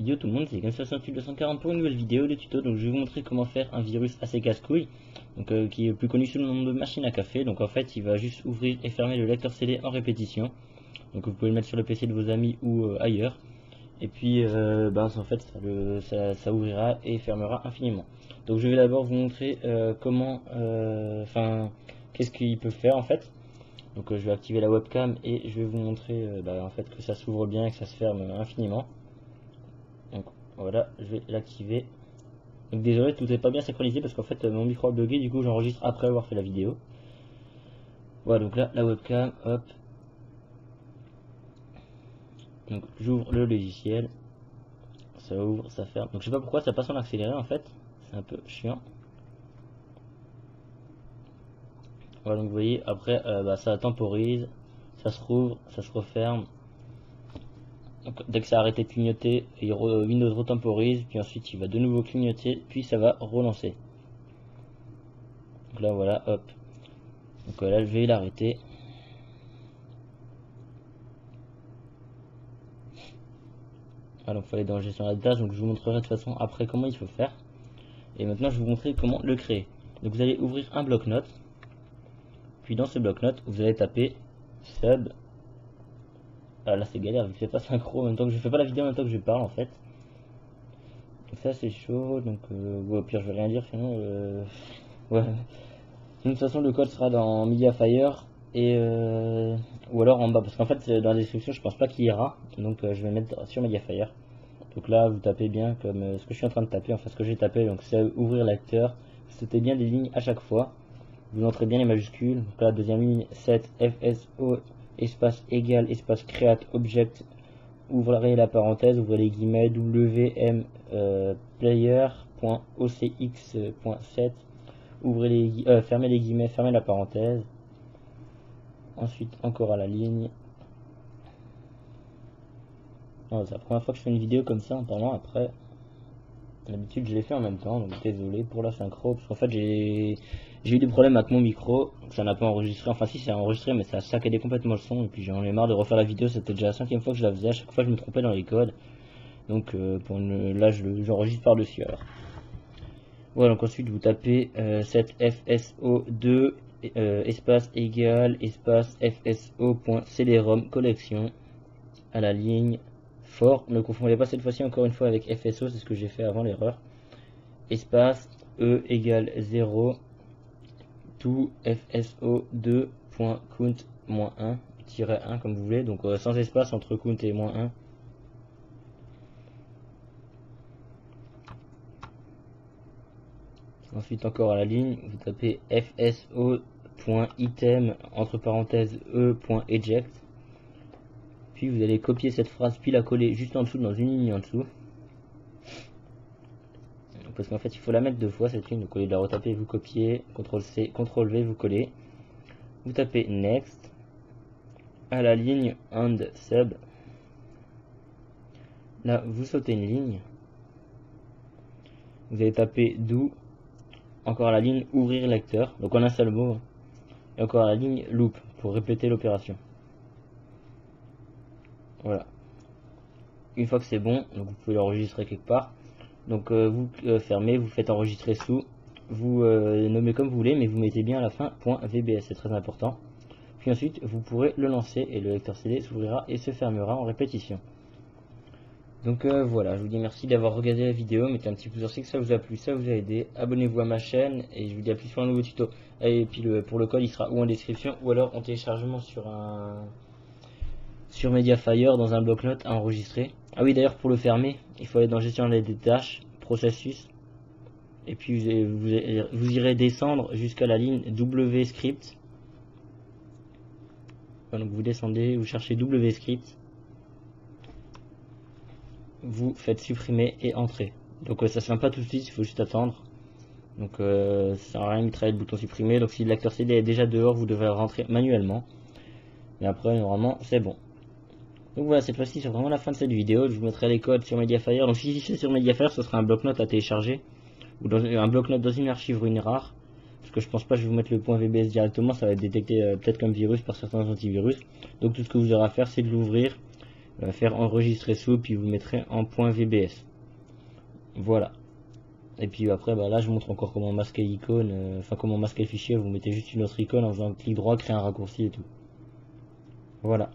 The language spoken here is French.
Yo tout le monde, c'est Game628-240 pour une nouvelle vidéo de tuto. Donc je vais vous montrer comment faire un virus assez casse-couille, donc qui est plus connu sous le nom de machine à café. Donc en fait il va juste ouvrir et fermer le lecteur CD en répétition. Donc vous pouvez le mettre sur le PC de vos amis ou ailleurs. Et puis en fait ça ouvrira et fermera infiniment. Donc je vais d'abord vous montrer comment, qu'est-ce qu'il peut faire en fait. Donc je vais activer la webcam et je vais vous montrer en fait que ça s'ouvre bien et que ça se ferme infiniment. Donc voilà, je vais l'activer. Donc désolé, tout n'est pas bien synchronisé parce qu'en fait mon micro a bugué, du coup j'enregistre après avoir fait la vidéo. Voilà, donc là la webcam, hop. Donc j'ouvre le logiciel, ça ouvre, ça ferme. Donc je sais pas pourquoi ça passe en accéléré en fait, c'est un peu chiant. Voilà, donc vous voyez, après ça temporise, ça se rouvre, ça se referme. Donc, dès que ça a arrêté de clignoter, Windows retemporise, puis ensuite il va de nouveau clignoter, puis ça va relancer. Donc là voilà, hop. Donc là je vais l'arrêter. Voilà, donc il faut aller dans gestion de tâches, donc je vous montrerai de toute façon après comment il faut faire. Et maintenant je vais vous montrer comment le créer. Donc vous allez ouvrir un bloc-notes, puis dans ce bloc-notes vous allez taper sub. Ah là c'est galère vu que c'est pas synchro en même temps que je fais pas la vidéo en même temps que je parle en fait. Donc ça c'est chaud, donc au pire je vais rien dire sinon ouais. De toute façon le code sera dans Mediafire et ou alors en bas parce qu'en fait dans la description je pense pas qu'il y ira, donc je vais mettre sur Mediafire. Donc là vous tapez bien comme ce que je suis en train de taper, enfin ce que j'ai tapé, donc c'est ouvrir lecteur, c'était bien des lignes à chaque fois, vous entrez bien les majuscules. Donc là deuxième ligne 7 FSO espace égal espace create object, ouvrez la parenthèse, ouvrez les guillemets wm player.ocx.7, ouvrez les fermez les guillemets, fermez la parenthèse. Ensuite encore à la ligne. C'est la première fois que je fais une vidéo comme ça en parlant après. D'habitude je l'ai fait en même temps, donc désolé pour la synchro, parce qu'en fait j'ai eu des problèmes avec mon micro, ça n'a pas enregistré, enfin si c'est enregistré mais ça a saccadé complètement le son, et puis j'en ai marre de refaire la vidéo, c'était déjà la 5e fois que je la faisais, à chaque fois je me trompais dans les codes, donc là j'enregistre par dessus alors. Voilà, donc ensuite vous tapez cette FSO2 espace égal espace FSO.cd-rom collection à la ligne fort, ne confondez pas cette fois-ci encore une fois avec FSO, c'est ce que j'ai fait avant l'erreur, espace E égale 0 to FSO2.count-1 comme vous voulez, donc sans espace entre count et -1. Ensuite encore à la ligne, vous tapez FSO.item entre parenthèses E.eject. Puis vous allez copier cette phrase puis la coller juste en dessous dans une ligne en dessous. Parce qu'en fait il faut la mettre deux fois cette ligne, donc au lieu de la retaper vous copiez, CTRL-C, CTRL-V, vous collez. Vous tapez next à la ligne and sub. Là vous sautez une ligne. Vous allez taper do, encore à la ligne ouvrir lecteur, donc en un seul mot. Et encore à la ligne loop pour répéter l'opération. Voilà. Une fois que c'est bon, donc vous pouvez l'enregistrer quelque part. Donc vous fermez, vous faites enregistrer sous, vous nommez comme vous voulez, mais vous mettez bien à la fin .vbs, c'est très important. Puis ensuite vous pourrez le lancer et le lecteur CD s'ouvrira et se fermera en répétition. Donc voilà, je vous dis merci d'avoir regardé la vidéo, mettez un petit pouce si ça vous a plu, ça vous a aidé, abonnez-vous à ma chaîne et je vous dis à plus pour un nouveau tuto. Et puis pour le code il sera ou en description ou alors en téléchargement sur Mediafire dans un bloc-notes à enregistrer. Ah oui, d'ailleurs pour le fermer, il faut aller dans gestion des tâches, processus, et puis vous irez descendre jusqu'à la ligne WScript. Donc vous descendez, vous cherchez WScript, vous faites supprimer et entrer. Donc ça se fait pas tout de suite, il faut juste attendre. Donc ça sert à rien de travailler le bouton supprimer. Donc si le lecteur CD est déjà dehors, vous devrez rentrer manuellement. Mais après normalement c'est bon. Donc voilà, cette fois-ci c'est vraiment la fin de cette vidéo. Je vous mettrai les codes sur Mediafire. Donc si c'est sur Mediafire, ce sera un bloc-notes à télécharger, ou dans un bloc-notes dans une archive WinRAR, parce que je pense pas que je vais vous mettre le .vbs directement, ça va être détecté peut-être comme virus par certains antivirus. Donc tout ce que vous aurez à faire, c'est de l'ouvrir, faire enregistrer sous, puis vous mettrez en .vbs. Voilà. Et puis après, là, je montre encore comment masquer l'icône, enfin comment masquer le fichier. Vous mettez juste une autre icône en faisant un clic droit, créer un raccourci et tout. Voilà.